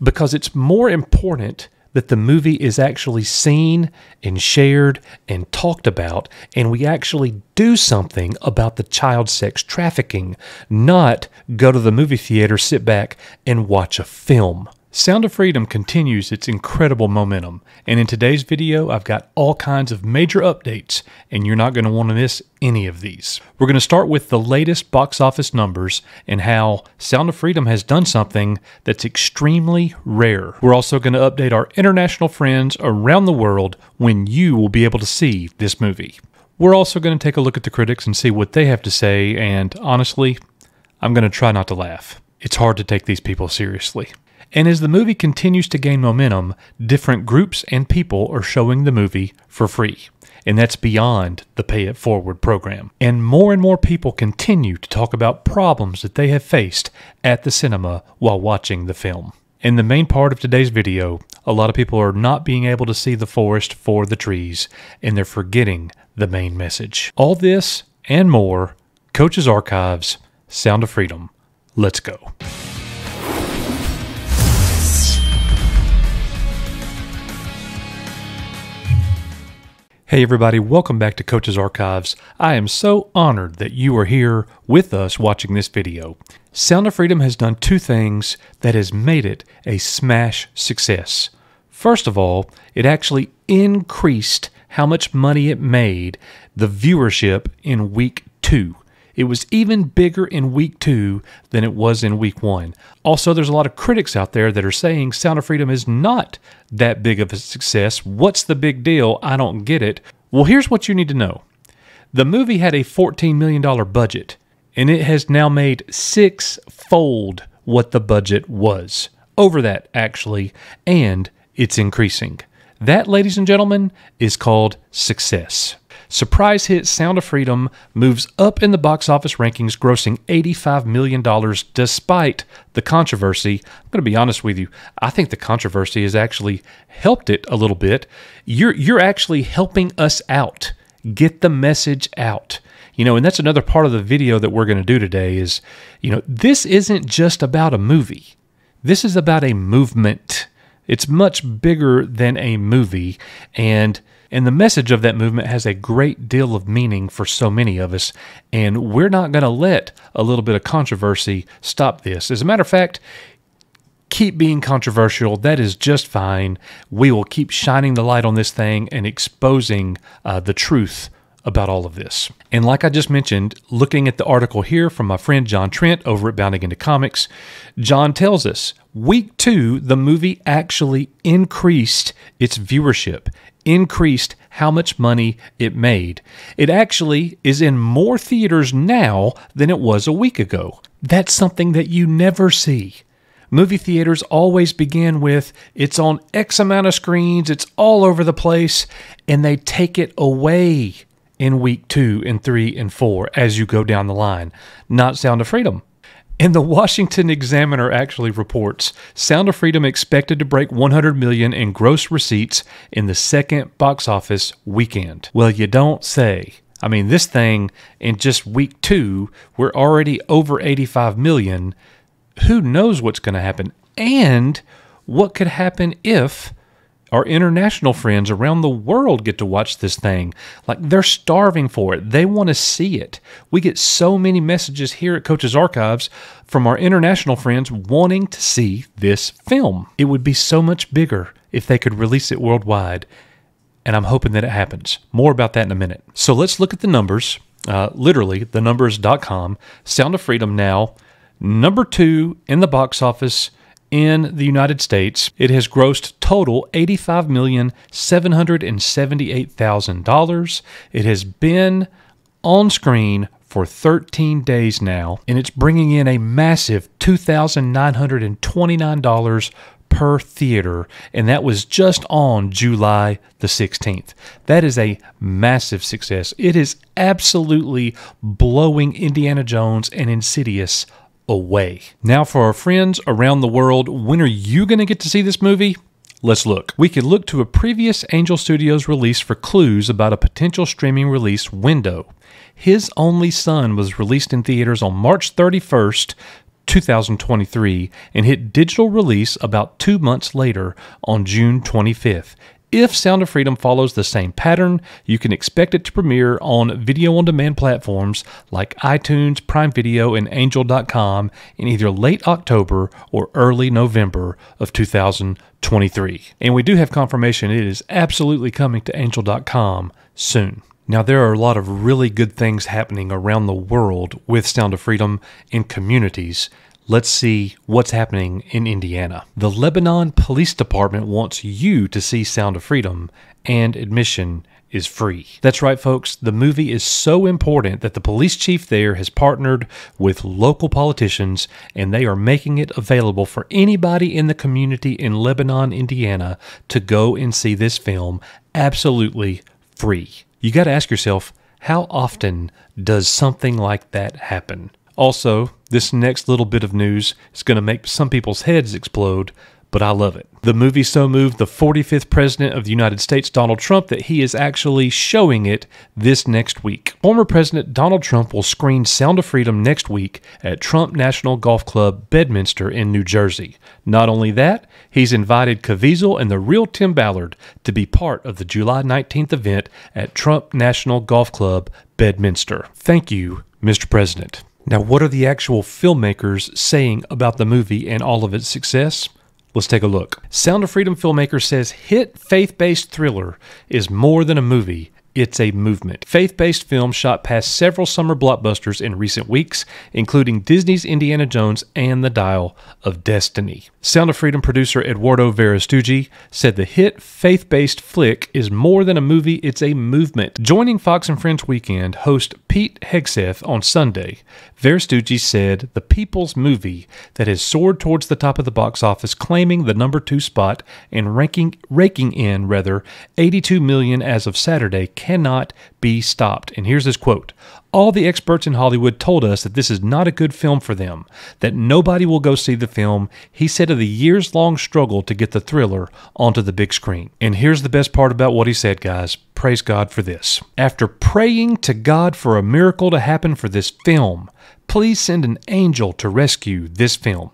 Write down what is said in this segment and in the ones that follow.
because it's more important that the movie is actually seen and shared and talked about, and we actually do something about the child sex trafficking, not go to the movie theater, sit back, and watch a film. Sound of Freedom continues its incredible momentum, and in today's video, I've got all kinds of major updates, and you're not going to want to miss any of these. We're going to start with the latest box office numbers and how Sound of Freedom has done something that's extremely rare. We're also going to update our international friends around the world when you will be able to see this movie. We're also going to take a look at the critics and see what they have to say, and honestly, I'm going to try not to laugh. It's hard to take these people seriously. And as the movie continues to gain momentum, different groups and people are showing the movie for free. And that's beyond the Pay It Forward program. And more people continue to talk about problems that they have faced at the cinema while watching the film. In the main part of today's video, a lot of people are not being able to see the forest for the trees, and they're forgetting the main message. All this and more, Coach's Archives, Sound of Freedom. Let's go. Hey everybody, welcome back to Coach's Archives. I am so honored that you are here with us watching this video. Sound of Freedom has done two things that has made it a smash success. First of all, it actually increased how much money it made, the viewership in week 2. It was even bigger in week 2 than it was in week 1. Also, there's a lot of critics out there that are saying Sound of Freedom is not that big of a success. What's the big deal? I don't get it. Well, here's what you need to know. The movie had a $14 million budget, and it has now made 6-fold what the budget was. Over that, actually, and it's increasing. That, ladies and gentlemen, is called success. Surprise hit Sound of Freedom moves up in the box office rankings, grossing $85 million despite the controversy. I'm going to be honest with you. I think the controversy has actually helped it a little bit. You're actually helping us out. Get the message out. And that's another part of the video that we're going to do today is, this isn't just about a movie. This is about a movement. It's much bigger than a movie, and the message of that movement has a great deal of meaning for so many of us, and we're not going to let a little bit of controversy stop this. As a matter of fact, keep being controversial. That is just fine. We will keep shining the light on this thing and exposing the truth about all of this. And like I just mentioned, looking at the article here from my friend John Trent over at Bounding Into Comics, John tells us, week 2, the movie actually increased its viewership, increased how much money it made. It actually is in more theaters now than it was a week ago. That's something that you never see. Movie theaters always begin with, it's on X amount of screens, it's all over the place, and they take it away in week 2 and 3 and 4 as you go down the line. Not Sound of Freedom. And the Washington Examiner actually reports Sound of Freedom expected to break $100 million in gross receipts in the second box office weekend. Well, you don't say. I mean, this thing in just week 2, we're already over $85 million. Who knows what's going to happen? And what could happen if our international friends around the world get to watch this thing? Like, they're starving for it. They want to see it. We get so many messages here at Coach's Archives from our international friends wanting to see this film. It would be so much bigger if they could release it worldwide, and I'm hoping that it happens. More about that in a minute. So let's look at the numbers. Literally, thenumbers.com. Sound of Freedom now, number 2 in the box office in the United States. It has grossed total $85,778,000. It has been on screen for 13 days now, and it's bringing in a massive $2,929 per theater, and that was just on July the 16th. That is a massive success. It is absolutely blowing Indiana Jones and Insidious away. Now for our friends around the world, when are you going to get to see this movie? Let's look. We could look to a previous Angel Studios release for clues about a potential streaming release window. His Only Son was released in theaters on March 31st, 2023 and hit digital release about 2 months later on June 25th. If Sound of Freedom follows the same pattern, you can expect it to premiere on video-on-demand platforms like iTunes, Prime Video, and Angel.com in either late October or early November of 2023. And we do have confirmation it is absolutely coming to Angel.com soon. Now, there are a lot of really good things happening around the world with Sound of Freedom in communities. Let's see what's happening in Indiana. The Lebanon Police Department wants you to see Sound of Freedom, and admission is free. That's right, folks. The movie is so important that the police chief there has partnered with local politicians, and they are making it available for anybody in the community in Lebanon, Indiana, to go and see this film absolutely free. You got to ask yourself, how often does something like that happen? Also, this next little bit of news is going to make some people's heads explode, but I love it. The movie so moved the 45th President of the United States, Donald Trump, that he is actually showing it this next week. Former President Donald Trump will screen Sound of Freedom next week at Trump National Golf Club, Bedminster in New Jersey. Not only that, he's invited Caviezel and the real Tim Ballard to be part of the July 19th event at Trump National Golf Club, Bedminster. Thank you, Mr. President. Now, what are the actual filmmakers saying about the movie and all of its success? Let's take a look. Sound of Freedom filmmaker says hit faith-based thriller is more than a movie. It's a movement. Faith-based film shot past several summer blockbusters in recent weeks, including Disney's Indiana Jones and The Dial of Destiny. Sound of Freedom producer Eduardo Verastuggi said the hit faith-based flick is more than a movie, it's a movement. Joining Fox and Friends Weekend host Pete Hegseth on Sunday, Verastuggi said the people's movie that has soared towards the top of the box office, claiming the number 2 spot and raking in 82 million as of Saturday, cannot be stopped. And here's his quote. All the experts in Hollywood told us that this is not a good film for them, that nobody will go see the film. He said of the years-long struggle to get the thriller onto the big screen. And here's the best part about what he said, guys. Praise God for this. After praying to God for a miracle to happen for this film, please send an angel to rescue this film.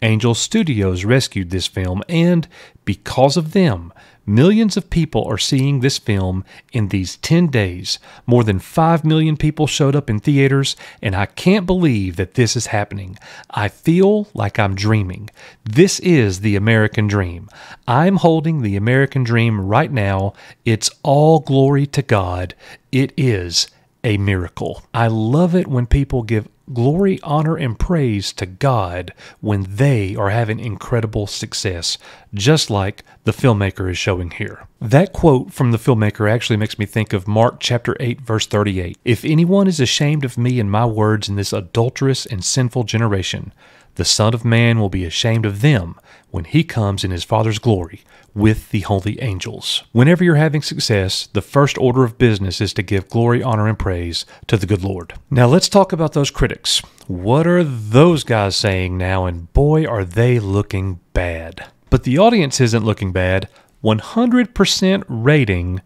Angel Studios rescued this film, and because of them, millions of people are seeing this film in these 10 days. More than 5 million people showed up in theaters, and I can't believe that this is happening. I feel like I'm dreaming. This is the American dream. I'm holding the American dream right now. It's all glory to God. It is a miracle. I love it when people give glory, honor, and praise to God when they are having incredible success, just like the filmmaker is showing here. That quote from the filmmaker actually makes me think of Mark chapter 8, verse 38. If anyone is ashamed of me and my words in this adulterous and sinful generation, the Son of Man will be ashamed of them when he comes in his Father's glory with the holy angels. Whenever you're having success, the first order of business is to give glory, honor, and praise to the good Lord. Now let's talk about those critics. What are those guys saying now? And boy, are they looking bad. But the audience isn't looking bad. 100% rating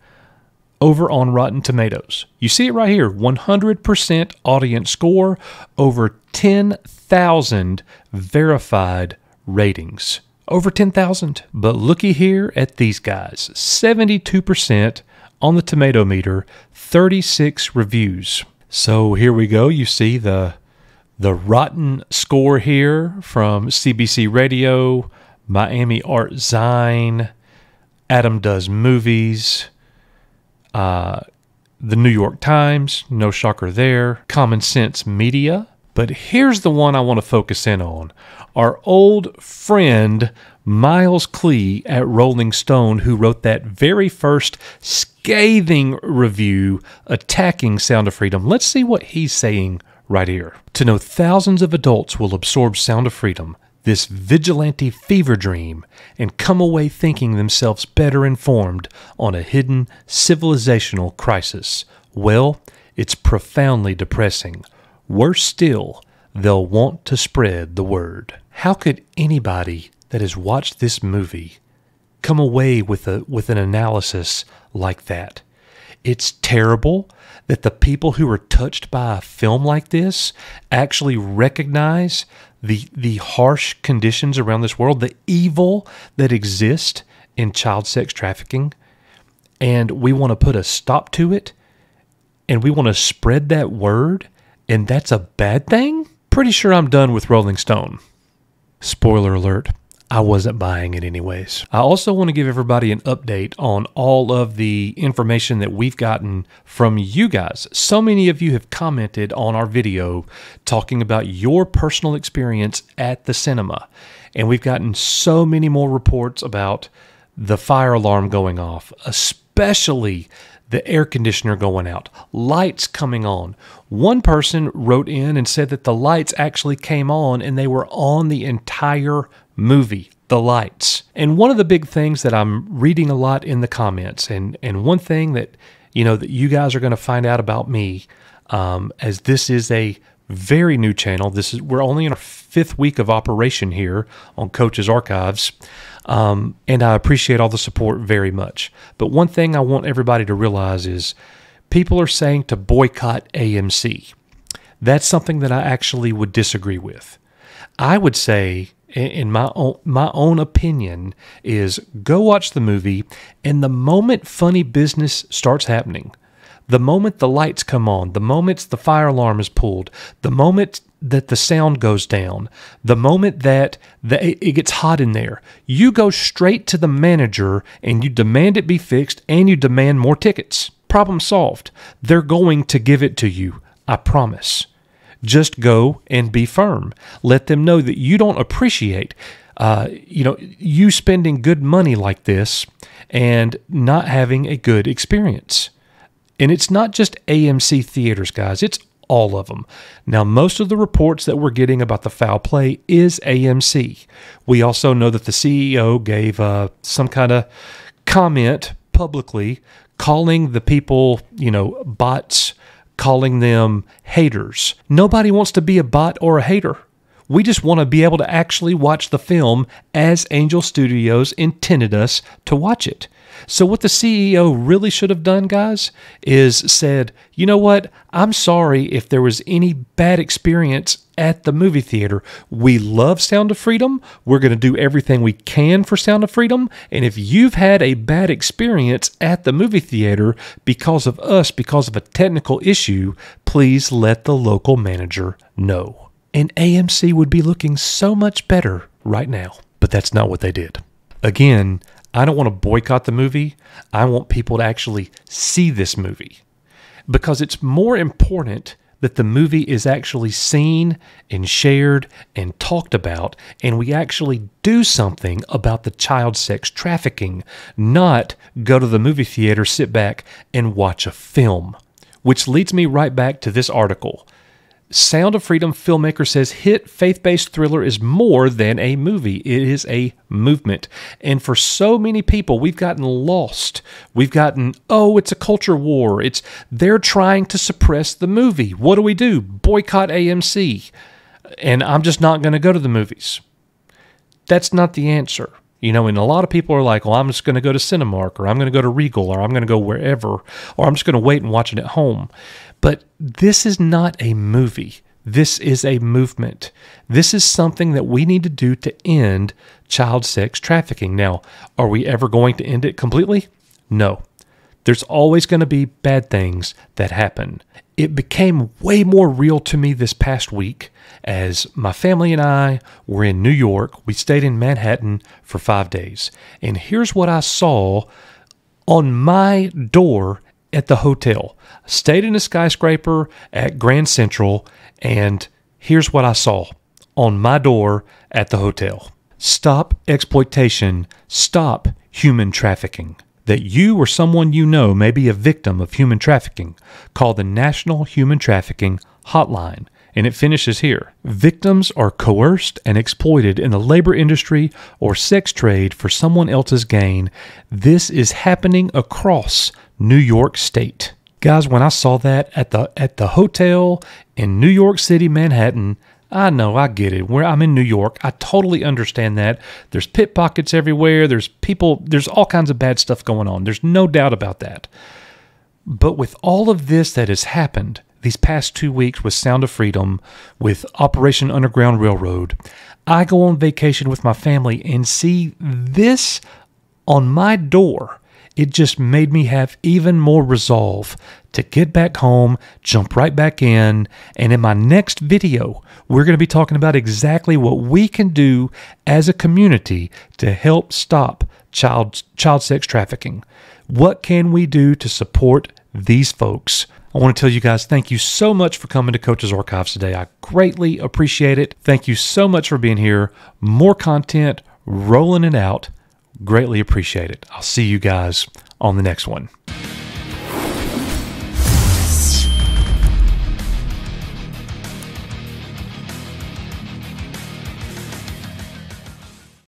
over on Rotten Tomatoes. You see it right here, 100% audience score, over 10,000 verified ratings. Over 10,000. But looky here at these guys, 72% on the tomato meter, 36 reviews. So here we go. You see the Rotten score here from CBC Radio, Miami Art Zine, Adam Does Movies, the New York Times, no shocker there, Common Sense Media. But here's the one I want to focus in on. Our old friend Miles Klee at Rolling Stone, who wrote that very first scathing review attacking Sound of Freedom. Let's see what he's saying right here. To know thousands of adults will absorb Sound of Freedom, this vigilante fever dream, and come away thinking themselves better informed on a hidden civilizational crisis. Well, it's profoundly depressing. Worse still, they'll want to spread the word. How could anybody that has watched this movie come away with an analysis like that? It's terrible that the people who are touched by a film like this actually recognize the harsh conditions around this world, the evil that exists in child sex trafficking, and we want to put a stop to it, and we want to spread that word, and that's a bad thing? Pretty sure I'm done with Rolling Stone. Spoiler alert, I wasn't buying it anyways. I also want to give everybody an update on all of the information that we've gotten from you guys. So many of you have commented on our video talking about your personal experience at the cinema. And we've gotten so many more reports about the fire alarm going off, especially the air conditioner going out, lights coming on. One person wrote in and said that the lights actually came on and they were on the entire movie, the lights. And one of the big things that I'm reading a lot in the comments, and one thing that that you guys are going to find out about me, as this is a very new channel. We're only in our 5th week of operation here on Coach's Archives. And I appreciate all the support very much. But one thing I want everybody to realize is people are saying to boycott AMC. That's something that I actually would disagree with. I would say, in my own opinion, is go watch the movie, and the moment funny business starts happening, the moment the lights come on, the moment the fire alarm is pulled, the moment that the sound goes down, the moment that it gets hot in there, you go straight to the manager and you demand it be fixed and you demand more tickets. Problem solved. They're going to give it to you, I promise. Just go and be firm. Let them know that you don't appreciate you spending good money like this and not having a good experience. And it's not just AMC theaters, guys. It's all of them. Now, most of the reports that we're getting about the foul play is AMC. We also know that the CEO gave some kind of comment publicly calling the people, bots, calling them haters. Nobody wants to be a bot or a hater. We just want to be able to actually watch the film as Angel Studios intended us to watch it. So what the CEO really should have done, guys, is said, you know what? I'm sorry if there was any bad experience at the movie theater. We love Sound of Freedom. We're going to do everything we can for Sound of Freedom. And if you've had a bad experience at the movie theater because of us, because of a technical issue, please let the local manager know. And AMC would be looking so much better right now. But that's not what they did. Again, I don't want to boycott the movie. I want people to actually see this movie, because it's more important that the movie is actually seen and shared and talked about, and we actually do something about the child sex trafficking, not go to the movie theater, sit back, and watch a film. Which leads me right back to this article. Sound of Freedom filmmaker says hit faith-based thriller is more than a movie. It is a movement. And for so many people, we've gotten lost. We've gotten, oh, it's a culture war. They're trying to suppress the movie. What do? Boycott AMC. And I'm just not going to go to the movies. That's not the answer. And a lot of people are like, well, I'm just going to go to Cinemark, or I'm going to go to Regal, or I'm going to go wherever, or I'm just going to wait and watch it at home. But this is not a movie. This is a movement. This is something that we need to do to end child sex trafficking. Now, are we ever going to end it completely? No. There's always going to be bad things that happen. It became way more real to me this past week as my family and I were in New York. We stayed in Manhattan for 5 days. And here's what I saw on my door at the hotel. I stayed in a skyscraper at Grand Central, and here's what I saw on my door at the hotel. Stop exploitation. Stop human trafficking. That you or someone you know may be a victim of human trafficking, call the National Human Trafficking Hotline. And it finishes here. Victims are coerced and exploited in the labor industry or sex trade for someone else's gain. This is happening across New York State. Guys, when I saw that at the hotel in New York City, Manhattan, I know, I get it. I'm in New York. I totally understand that. There's pickpockets everywhere. There's people, there's all kinds of bad stuff going on. There's no doubt about that. But with all of this that has happened, these past 2 weeks with Sound of Freedom, with Operation Underground Railroad, I go on vacation with my family and see this on my door. It just made me have even more resolve to get back home, jump right back in, and in my next video, we're going to be talking about exactly what we can do as a community to help stop child sex trafficking. What can we do to support these folks? I want to tell you guys, thank you so much for coming to Coach's Archives today. I greatly appreciate it. Thank you so much for being here. More content, rolling it out. Greatly appreciate it. I'll see you guys on the next one.